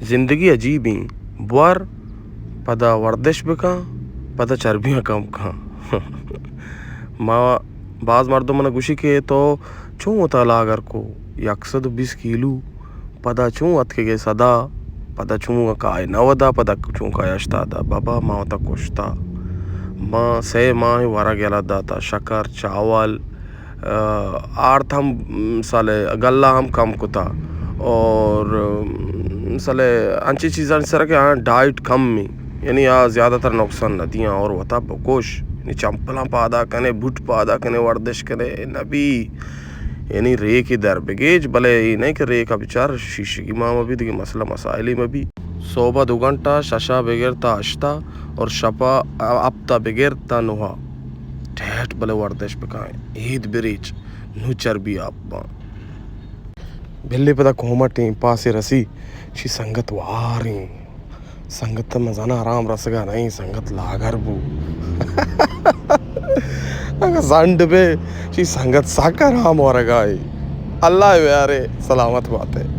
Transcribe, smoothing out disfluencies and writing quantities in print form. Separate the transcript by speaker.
Speaker 1: ज़िंदगी अजीब ही बुआर पदा वर्दिश बिका पदा चर्बियाँ कम खा माँ बाज़ मर्दों मन गुशी के तो चूँ होता लागर को 120 किलो पदा चूँ अत के सदा पदा चूँ का नवदा पदा चूँ का यश्तादा बाबा माँ तक कुश्ता माँ से माँ वरा गेला दाता शकर चावल आर्थ हम साले गल्ला हम कम कुता और साले अंची चीज़ां सर के हाँ डाइट कम में यानी ज़्यादातर नुकसान नदियाँ और वता बकोश यानी चंपला पादा कने बुट पादा कने वर्दिश कने नबी यानी रे की दर बगेज भले ही नहीं कि रे का विचार शीशे की माँ में भी देखिए मसला मसाइली में भी सोबा 2 घंटा शशा बगैर ता अश्ता और शपा अपता बगैर ता नुहा ठेठ भले वर्दिश बिकाएं ईद बिरीच नु चर्बी आप बिल्ली पता कोमटी पासे रसी शी संगत वारी संगत मजाना आराम रसगा नहीं संगत लागर बू अगर संड पे शी संगत साकर राम और गाई अल्लाह यारे सलामत बात है।